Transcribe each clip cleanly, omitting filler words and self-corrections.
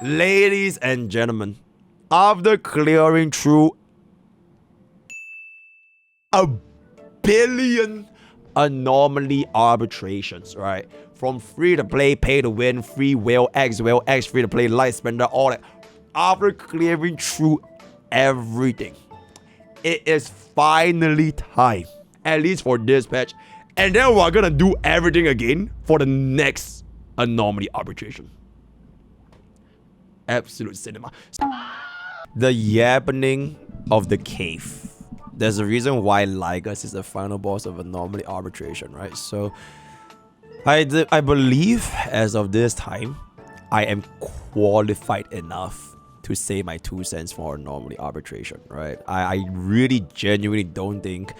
Ladies and gentlemen, after clearing through a billion anomaly arbitrations, right? From free to play, pay to win, free will, X free to play, light spender, all that. After clearing through everything, it is finally time, at least for this patch. And then we're gonna do everything again for the next anomaly arbitration. Absolute cinema. The Yappening of the Cave. There's a reason why Lygus is the final boss of Anomaly Arbitration, right? So, I believe as of this time, I am qualified enough to say my 2 cents for Anomaly Arbitration, right? I really genuinely don't think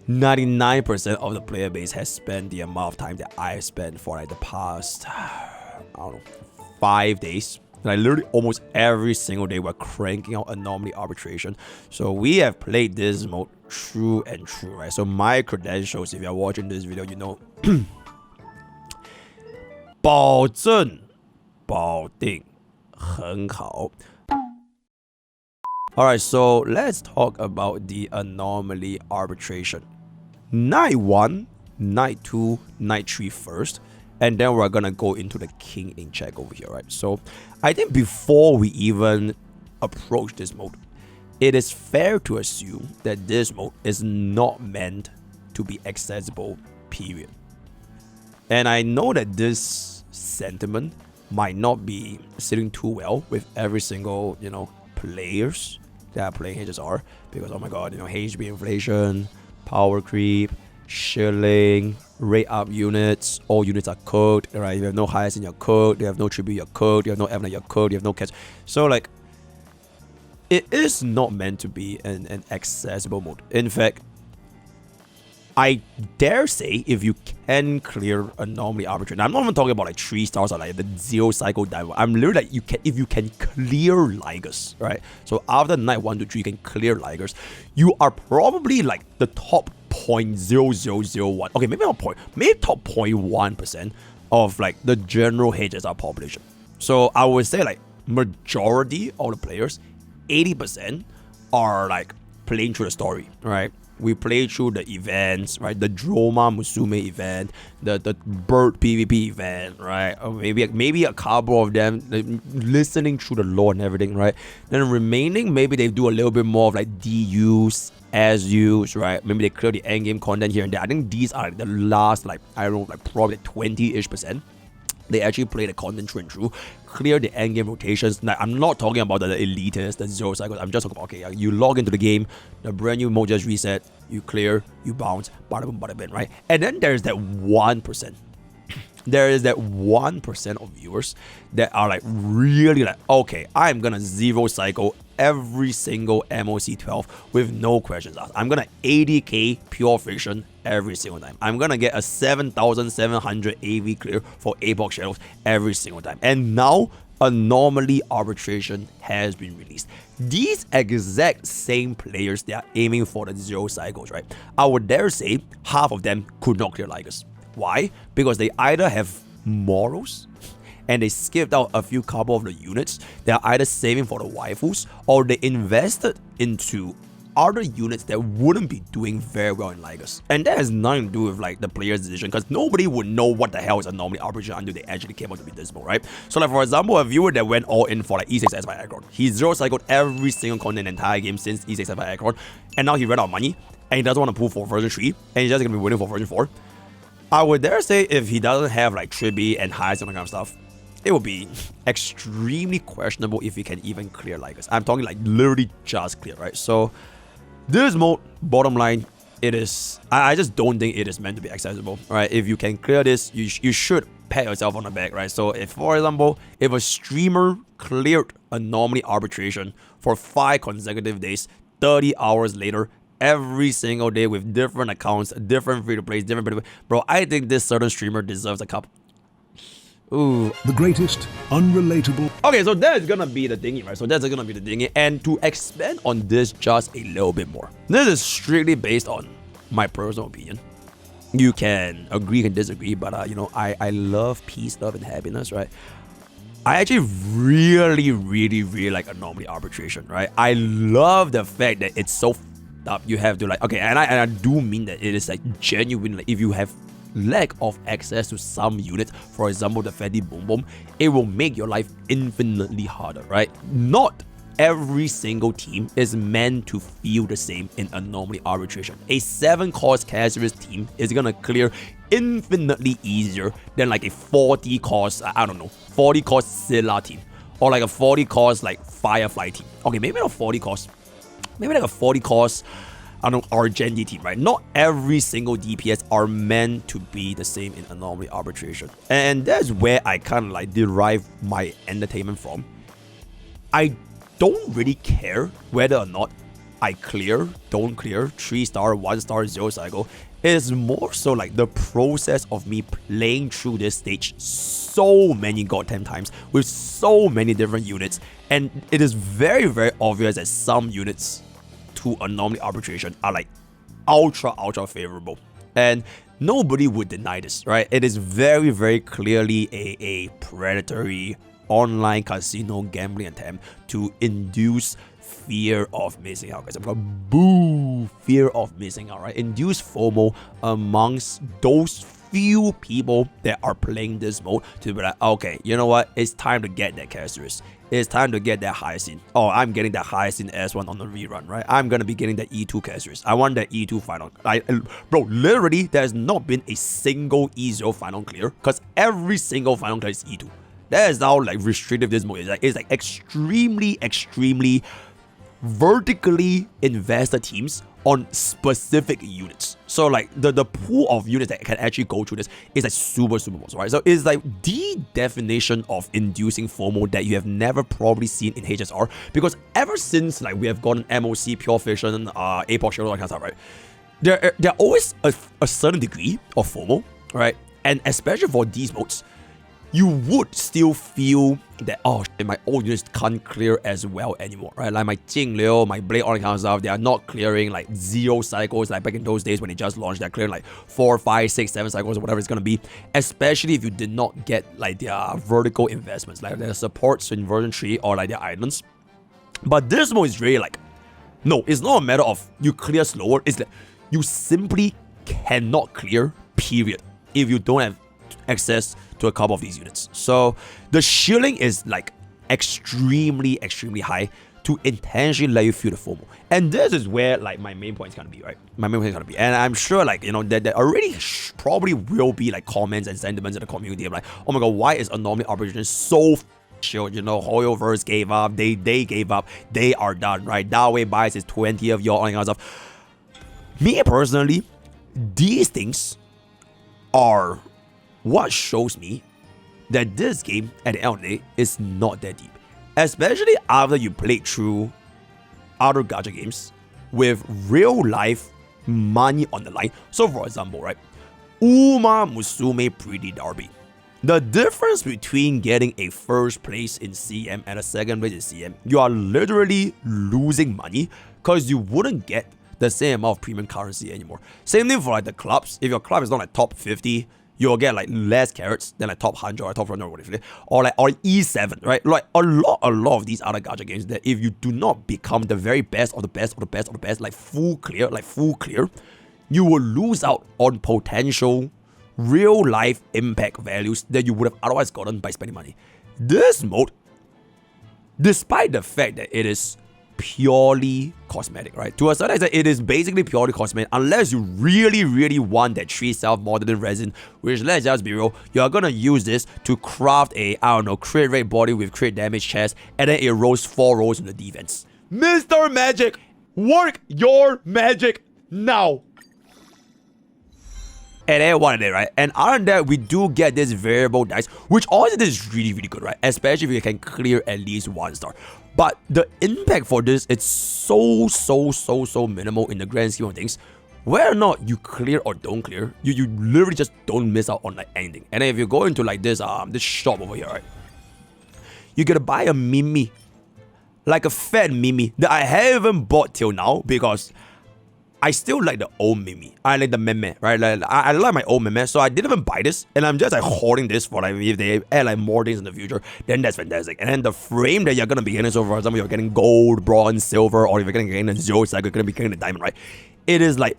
99% of the player base has spent the amount of time that I have spent for like the past, I don't know, 5 days. Like literally almost every single day we're cranking out Anomaly Arbitration. So we have played this mode true and true, right? So my credentials, if you're watching this video, you know 保证保定很好. Alright, so let's talk about the Anomaly Arbitration. Night 1, Night 2, Night 3 first. And then we're gonna go into the king in check over here, right? So I think before we even approach this mode, it is fair to assume that this mode is not meant to be accessible, period. And I know that this sentiment might not be sitting too well with every single, you know, players that are playing HSR, because oh my god, you know, HB inflation, power creep, shilling, rate up units, all units are cooked, right? You have no highest in your cook, you have no tribute in your cook, you have no evan in your cook, you have no catch. So like, it is not meant to be an accessible mode. In fact, I dare say if you can clear Anomaly Arbitration, I'm not even talking about like 3 stars or like the 0 cycle dive. I'm literally like, if you can clear Lygus, right? So after night 1 to 3, you can clear Lygus. You are probably like the top 0.0001. Okay, maybe not maybe top 0.1% of like the general HSR population. So I would say like majority of the players, 80% are like playing through the story, right? We play through the events, right? The Droma Musume event, the bird PvP event, right? Or maybe a couple of them listening through the lore and everything, right? Then remaining, maybe they do a little bit more of like DUs, SUs, right? Maybe they clear the endgame content here and there. I think these are the last, like, I don't know, like probably 20-ish%. They actually play the content through and through, clear the endgame rotations. Now, I'm not talking about the elitists, the 0 cycles. I'm just talking about, okay, you log into the game, the brand new mode just reset, you clear, you bounce, bada boom, bada bing, right? And then there's that 1%. There is that 1% of viewers that are like really like, okay, I'm gonna 0 cycle every single MOC 12 with no questions asked. I'm gonna 80k pure friction every single time. I'm gonna get a 7,700 AV clear for Epoch Shadows every single time. And now Anomaly Arbitration has been released. These exact same players that are aiming for the 0 cycles, right? I would dare say half of them could not clear Lygus. Why? Because they either have morals and they skipped out a few couple of the units. They are either saving for the waifus or they invested into other units that wouldn't be doing very well in Lygus. And that has nothing to do with like the player's decision, because nobody would know what the hell is Anomaly Arbitration until they actually came out to be this mode, right? So like for example, a viewer that went all in for like E6S by Aggron. He 0 cycled every single content in the entire game since E6S by Aggron, and now he ran out of money and he doesn't want to pull for version 3 and he's just gonna be waiting for version 4. I would dare say if he doesn't have like Tribi and highs and that kind of stuff, it would be extremely questionable if he can even clear Lygus. I'm talking like literally just clear, right? So this mode, bottom line, it is, I just don't think it is meant to be accessible, right? If you can clear this, you should pat yourself on the back, right? So if, for example, if a streamer cleared Anomaly Arbitration for 5 consecutive days, 30 hours later, every single day with different accounts, different free-to-plays, different... Bro, I think this certain streamer deserves a cup. Ooh. The greatest, unrelatable... Okay, so that's gonna be the thingy, right? So that's gonna be the thingy. And to expand on this just a little bit more, this is strictly based on my personal opinion. You can agree, can disagree, but you know, I love peace, love, and happiness, right? I actually really like Anomaly Arbitration, right? I love the fact that it's so up. You have to like, okay, and I do mean that it is like genuine. Like, if you have lack of access to some units, for example the Fatty Boom Boom, it will make your life infinitely harder, right? Not every single team is meant to feel the same in Anomaly Arbitration. A 7-cost Casualist team is gonna clear infinitely easier than like a 40-cost, I don't know, 40-cost Scylla team, or like a 40-cost like Firefly team. Okay, maybe not 40-cost, maybe like a 40-cost, I don't know, Argenti team, right? Not every single DPS are meant to be the same in Anomaly Arbitration. And that's where I kind of like derive my entertainment from. I don't really care whether or not I clear, don't clear, 3-star, 1-star, 0 cycle. It's more so like the process of me playing through this stage so many goddamn times with so many different units. And it is very obvious that some units to Anomaly Arbitration are like ultra favorable. And nobody would deny this, right? It is very clearly a predatory online casino gambling attempt to induce fear of missing out, guys. I'm going boo, fear of missing out, right? Induce FOMO amongst those few people that are playing this mode to be like, okay, you know what? It's time to get that Casualist. It's time to get that Hyacinth. Oh, I'm getting that Hyacinth S1 on the rerun, right? I'm gonna be getting that E2 Casualist. I want that E2 final. Bro, literally, there's not been a single E0 final clear because every single final clear is E2. That is how like restrictive this mode is. Like, it's like extremely vertically invested teams on specific units. So like the pool of units that can actually go through this is like super small, right? So it's like the definition of inducing FOMO that you have never probably seen in HSR, because ever since like we have gotten MOC, Pure Fission, APOC, Shadow, that kind of stuff, right? There always a certain degree of FOMO, right? And especially for these modes, you would still feel that, oh shit, my old units can't clear as well anymore, right? Like my Jing Liu, my Blade, all that kind of stuff, they are not clearing like 0 cycles like back in those days when they just launched. They're clearing like 4, 5, 6, 7 cycles or whatever it's gonna be, especially if you did not get like their vertical investments, like their supports in version 3 or like their islands. But this mode is really like, no, it's not a matter of you clear slower, it's that you simply cannot clear, period, if you don't have access to a couple of these units. So the shielding is like extremely high to intentionally let you feel the FOMO. And this is where like my main point is gonna be, right? My main point is gonna be, and I'm sure like, you know, there already probably will be like comments and sentiments in the community of like, oh my god, why is Anomaly Arbitration so shield? You know, Hoyoverse gave up, they gave up, they are done, right? That way buys is 20 of your all kind of stuff. Me personally, these things are what shows me that this game at the end of the day is not that deep, especially after you played through other gacha games with real life money on the line. So for example, right, Uma Musume Pretty Derby, the difference between getting a first place in CM and a second place in CM, you are literally losing money because you wouldn't get the same amount of premium currency anymore. Same thing for like the clubs. If your club is not like top 50, you'll get like less carrots than like top 100 or top 100 or whatever, or like or E7, right? Like a lot of these other gacha games that if you do not become the very best of the best of the best of the best, like full clear, you will lose out on potential real life impact values that you would have otherwise gotten by spending money. This mode, despite the fact that it is purely cosmetic, right? To a certain extent, it is basically purely cosmetic, unless you really want that 3 self-modeling resin, which, let's just be real, you are gonna use this to craft a, I don't know, crit rate body with crit damage chest, and then it rolls 4 rolls in the defense. Mr. Magic, work your magic now! And then one of it, right? And other than that, we do get this variable dice, which honestly is really good, right? Especially if you can clear at least 1 star. But the impact for this, it's so minimal in the grand scheme of things. Whether or not you clear or don't clear, you literally just don't miss out on like anything. And then if you go into like this shop over here, right? You gotta buy a Mimi, like a fat Mimi that I haven't bought till now because I still like the old Mimi. I like the meme, right? Like, I like my old meme, so I didn't even buy this, and I'm just like holding this for like if they add like more things in the future, then that's fantastic. And then the frame that you're gonna be getting, so for example, you're getting gold, bronze, silver, or if you're getting a zero cycle, you're gonna be getting the diamond, right? It is like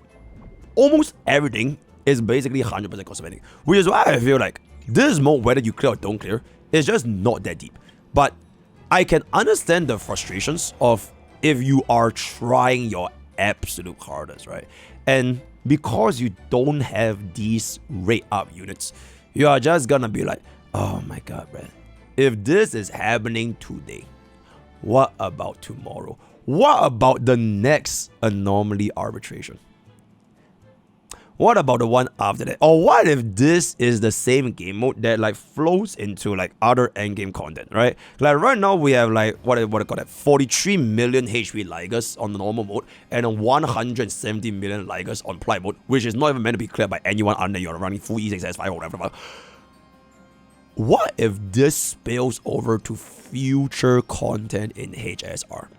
almost everything is basically 100% cosmetic, which is why I feel like this mode, whether you clear or don't clear, is just not that deep. But I can understand the frustrations of if you are trying your absolute hardest, right? And because you don't have these rate up units, you are just gonna be like, oh my god, man, if this is happening today, what about tomorrow? What about the next Anomaly Arbitration? What about the one after that? Or what if this is the same game mode that like flows into like other endgame content, right? Like right now we have like what I call that 43 million HP Lygus on the normal mode and 170 million Lygus on Pride mode, which is not even meant to be cleared by anyone under you're running full E6S5 or whatever. What if this spills over to future content in HSR?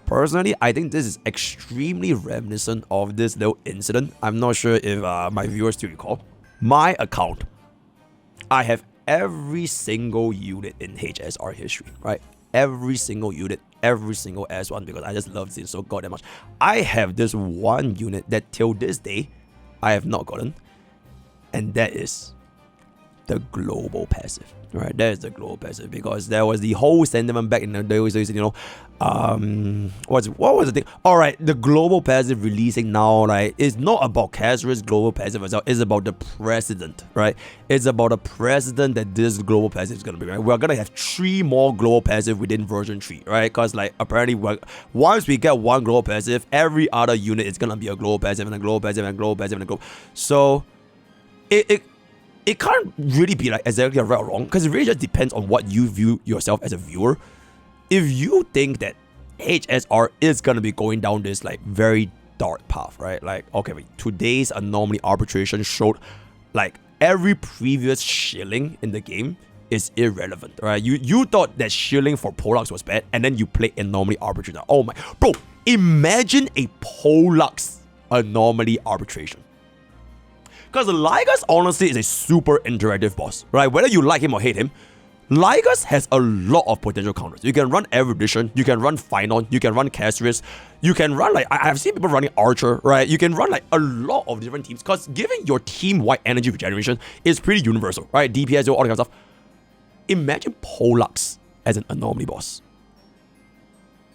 Personally, I think this is extremely reminiscent of this little incident. I'm not sure if my viewers still recall. My account, I have every single unit in HSR history, right? Every single unit, every single S1, because I just love this so goddamn much. I have this one unit that till this day, I have not gotten, and that is the global passive, right? That is the global passive, because there was the whole sentiment back in the days, you know, what was the thing? All right, the global passive releasing now, like, it's not about Casual's global passive itself. It's about the precedent, right? It's about the precedent that this global passive is gonna be, right? We're gonna have 3 more global passive within version 3, right? Because like apparently, once we get one global passive, every other unit is gonna be a global passive and a global passive and a global passive and a global. So it can't really be like exactly right or wrong, because it really just depends on what you view yourself as a viewer. If you think that HSR is gonna be going down this like very dark path, right? Like, okay, wait, today's Anomaly Arbitration showed like every previous shilling in the game is irrelevant, right? You thought that shilling for Pollux was bad, and then you played Anomaly Arbitration. Oh my, bro, imagine a Pollux Anomaly Arbitration. Because Lygus honestly is a super interactive boss, right? Whether you like him or hate him, Lygus has a lot of potential counters. You can run Erudition, you can run Finon, you can run Castrius, you can run like, I've seen people running Archer, right? You can run like a lot of different teams, because giving your team-wide energy regeneration is pretty universal, right? DPS, all that kind of stuff. Imagine Pollux as an Anomaly boss.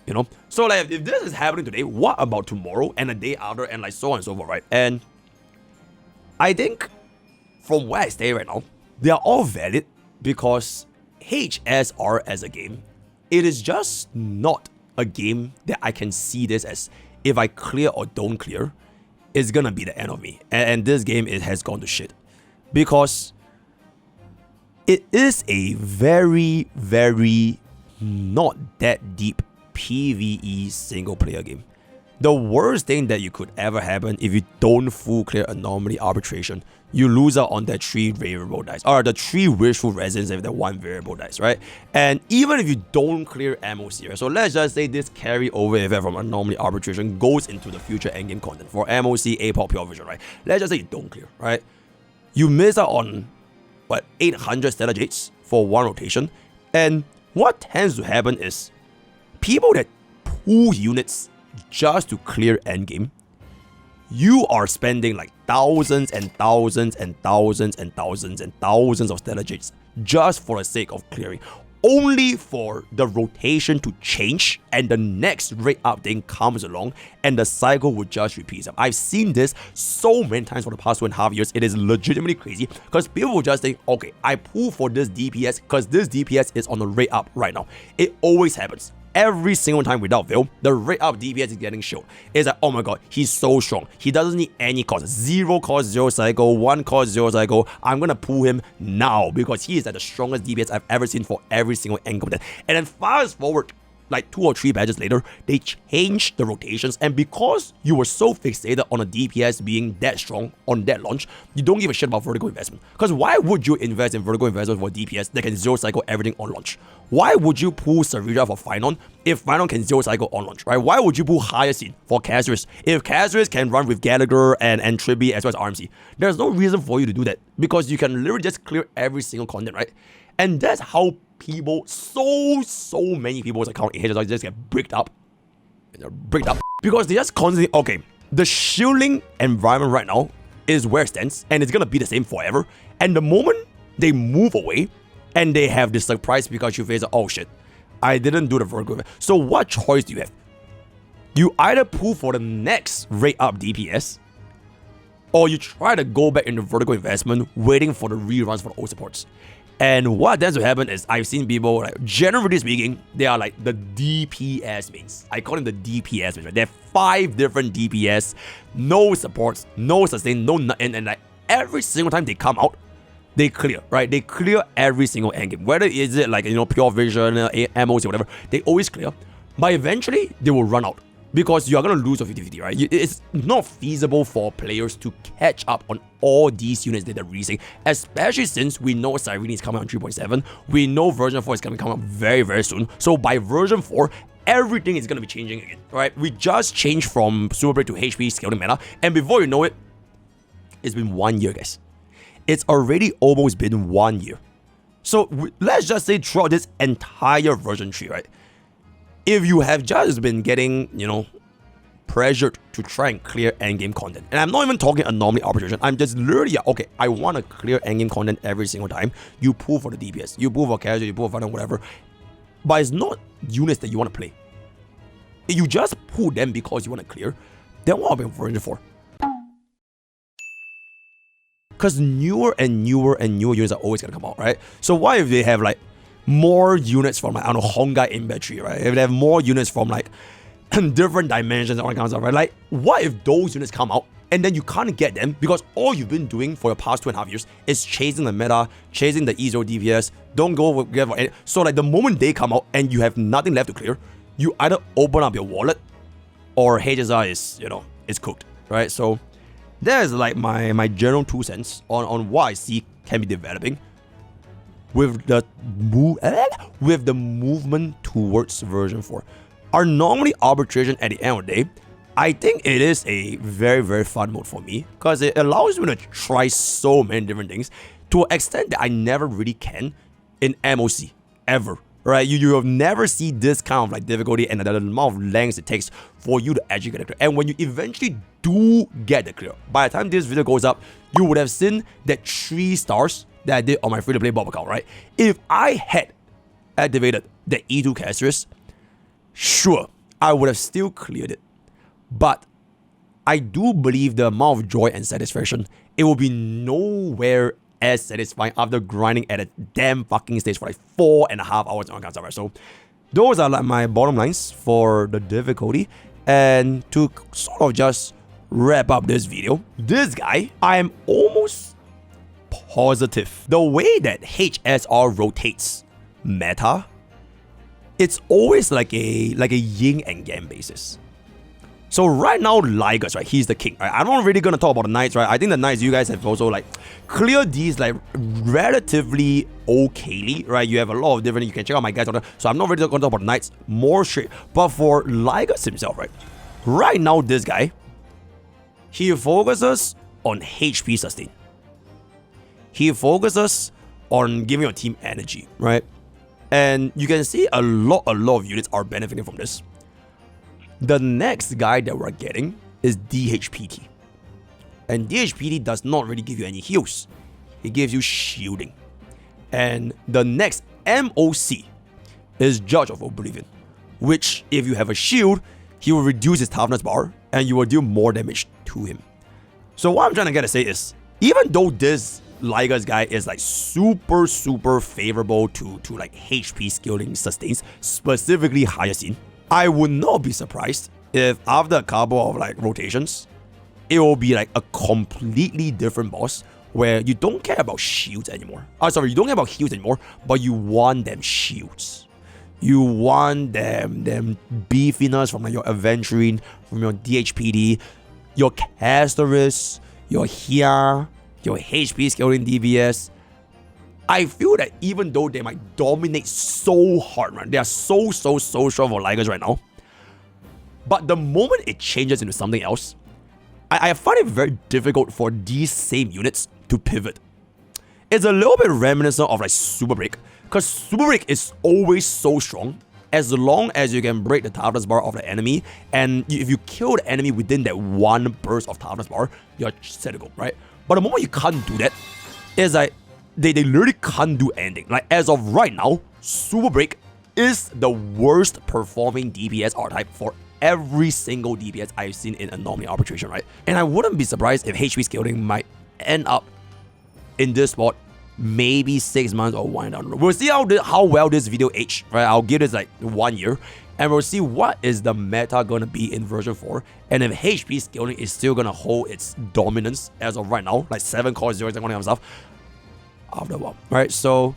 You know? So like, if this is happening today, what about tomorrow and the day after and like so on and so forth, right? And I think from where I stay right now, they are all valid, because HSR as a game, it is just not a game that I can see this as if I clear or don't clear, it's gonna be the end of me. And this game, it has gone to shit, because it is a very, very not that deep PvE single player game. The worst thing that you could ever happen if you don't full clear Anomaly Arbitration, you lose out on that 3 variable dice, or the 3 wishful resonance with the 1 variable dice, right? And even if you don't clear MOC, right? So let's just say this carryover effect from Anomaly Arbitration goes into the future endgame content for MOC, APOC, Pure Vision, right? Let's just say you don't clear, right? You miss out on, what, 800 Stellar Jades for 1 rotation, and what tends to happen is people that pull units just to clear endgame, you are spending like thousands and thousands and thousands and thousands and thousands of Stellar Jades just for the sake of clearing, only for the rotation to change and the next rate up thing comes along and the cycle would just repeat itself. I've seen this so many times for the past 2.5 years. It is legitimately crazy, because people will just think, okay, I pull for this DPS because this DPS is on the rate up right now. It always happens. Every single time without Veil, the rate up DPS is getting showed. It's like, oh my god, he's so strong. He doesn't need any cost. 0 cost, 0 cycle, 1 cost, 0 cycle. I'm gonna pull him now because he is like the strongest DPS I've ever seen for every single end content. And then fast forward like 2 or 3 patches later, they changed the rotations, and because you were so fixated on a DPS being that strong on that launch, you don't give a shit about vertical investment. Because why would you invest in vertical investment for DPS that can zero cycle everything on launch? Why would you pull Sarita for Finon if Finon can zero cycle on launch, right? Why would you pull Hyacinth for Cazarus if Cazarus can run with Gallagher and Tribi as well as RMC? There's no reason for you to do that, because you can literally just clear every single content, right? And that's how people, so many people's account in HSR just get bricked up. Because they just constantly, okay, the shielding environment right now is where it stands, and it's gonna be the same forever. And the moment they move away, and they have this surprise Pikachu phase of, oh shit, I didn't do the vertical. So what choice do you have? You either pull for the next rate up DPS, or you try to go back into vertical investment, waiting for the reruns for the old supports. And what tends to happen is, I've seen people, like, generally speaking, they are like the DPS mains. I call them the DPS mains, right? They have 5 different DPS, no supports, no sustain, no nothing, and like every single time they come out, they clear, right? They clear every single endgame. Whether is it like, pure vision, MOC, whatever, they always clear. But eventually, they will run out, because you're going to lose a 50-50, right? It's not feasible for players to catch up on all these units that they're releasing, especially since we know Cyrene is coming on 3.7. We know version 4 is going to come out very, very soon. So by version 4, everything is going to be changing again, right? We just changed from Super Break to HP scaling meta, and before you know it, it's been 1 year, guys. It's already almost been 1 year. So let's just say throughout this entire version 3, right? If you have just been getting, pressured to try and clear endgame content, and I'm not even talking Anomaly Arbitration, I'm just literally, okay, I want to clear endgame content every single time. You pull for the DPS, you pull for casual, you pull for final, whatever. But it's not units that you want to play. If you just pull them because you want to clear, then what about version 4? Because newer and newer units are always going to come out, right? So what if they have like more units from, like, I don't know, Honkai inventory, right? If they have more units from like different dimensions and all that kind of stuff, right? Like, what if those units come out and then you can't get them because all you've been doing for the past 2.5 years is chasing the meta, chasing the EZO DPS, don't go get for any. So like the moment they come out and you have nothing left to clear, you either open up your wallet or HSR is, is cooked, right? So that is like my general 2 cents on what I see can be developing with the movement towards version 4. Anomaly Arbitration, at the end of the day, I think it is a very, very fun mode for me, because it allows me to try so many different things to an extent that I never really can in MOC ever, right? You have never seen this kind of like difficulty and the amount of lengths it takes for you to actually get the clear. And when you eventually do get the clear, by the time this video goes up, you would have seen that 3 stars that I did on my free-to-play Bob account, right? If I had activated the E2 Cazarus, sure, I would have still cleared it. But I do believe the amount of joy and satisfaction, it will be nowhere as satisfying after grinding at a damn fucking stage for like 4.5 hours on Kansara. So those are like my bottom lines for the difficulty. And to sort of just wrap up this video, this guy, I am almost positive the way that HSR rotates meta, it's always like a yin and yang basis. So right now, Lygus, right, he's the king, right? I'm not really gonna talk about the knights, right? I think the knights, you guys have also like cleared these like relatively okayly, right? You have a lot of different, you can check out my guides on that. So I'm not really gonna talk about the knights more straight. But for Lygus himself, right now, this guy, he focuses on HP sustain. He focuses on giving your team energy, right? And you can see a lot of units are benefiting from this. The next guy that we're getting is DHPT. And DHPT does not really give you any heals. It gives you shielding. And the next MOC is Judge of Oblivion, which if you have a shield, he will reduce his toughness bar and you will deal more damage to him. So what I'm trying to say is, even though this Lygus guy is like super favorable to like HP scaling sustains, specifically Hyacinth, I would not be surprised if after a couple of like rotations, it will be like a completely different boss where you don't care about shields anymore. You don't care about heals anymore, but you want them shields. You want them beefiness from like your Aventurine, from your DHPD, your Castoris, your Here, your HP scaling DBS. I feel that even though they might dominate so hard, right? They are so strong for Lygus right now. But the moment it changes into something else, I find it very difficult for these same units to pivot. It's a little bit reminiscent of like Super Break, because Super Break is always so strong as long as you can break the toughness bar of the enemy, and if you kill the enemy within that one burst of toughness bar, you're set to go, right? But the moment you can't do that, it's like they literally can't do anything. Like as of right now, Super Break is the worst performing DPS archetype for every single DPS I've seen in Anomaly Arbitration, right? And I wouldn't be surprised if HP scaling might end up in this spot maybe 6 months or 1 down the road. We'll see how well this video aged, right? I'll give this like 1 year, and we'll see what is the meta gonna be in version 4, and if HP scaling is still gonna hold its dominance as of right now, like 7 core 0 and all that kind of stuff after a while, right? So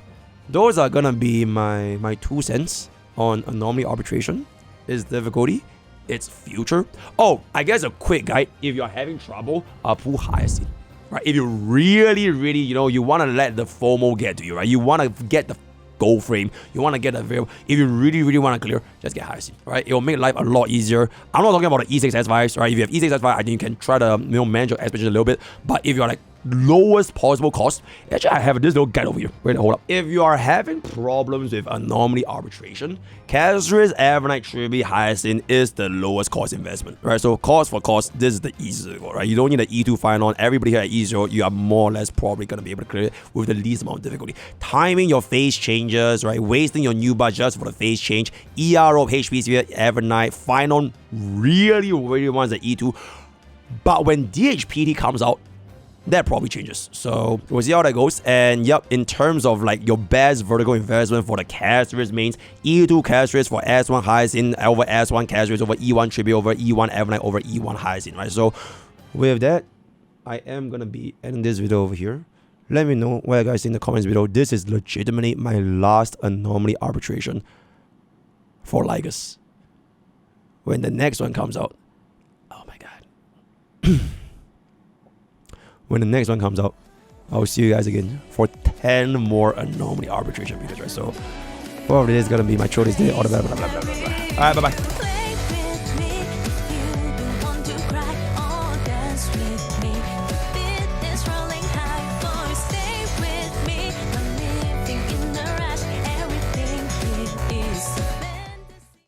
those are gonna be my 2 cents on Anomaly Arbitration, its difficulty, its future. Oh, I guess a quick guide if you're having trouble, pull Hyacinth. Right, if you really, you want to let the FOMO get to you, right? You want to get the gold frame, you want to get the veil. If you really want to clear, just get Hyacinth, right? It will make life a lot easier. I'm not talking about the E6 S5s, right? If you have E6 S5, I think you can try to manage your S a little bit. But if you're like lowest possible cost, actually I have this little guide over here. Wait, hold up. If you are having problems with Anomaly Arbitration, Castoris, Evernight, Tribute, Hyacinth is the lowest cost investment, right? So cost for cost, this is the easiest to go, right? You don't need an E2 final. Everybody here at E0, you are more or less probably going to be able to clear it with the least amount of difficulty. Timing your phase changes, right? Wasting your new bar just for the phase change. ERO of HP Sphere, Evernight, final really wants the E2. But when DHPT comes out, that probably changes. So we'll see how that goes. And yep, in terms of like your best vertical investment for the Castoris mains, E2 Castoris for S1 Hyacinth over S1 Castoris over E1 Tribute over E1 Evernight over E1 Hyacinth, right? So with that, I am gonna be ending this video over here. Let me know what you guys think in the comments below. This is legitimately my last Anomaly Arbitration for Lygus. When the next one comes out, oh my god. When the next one comes out, I'll see you guys again for 10 more Anomaly Arbitration videos, right? So, whatever it is gonna be, my throat is there, all the blah, blah, blah, blah, blah, blah. Alright, bye-bye.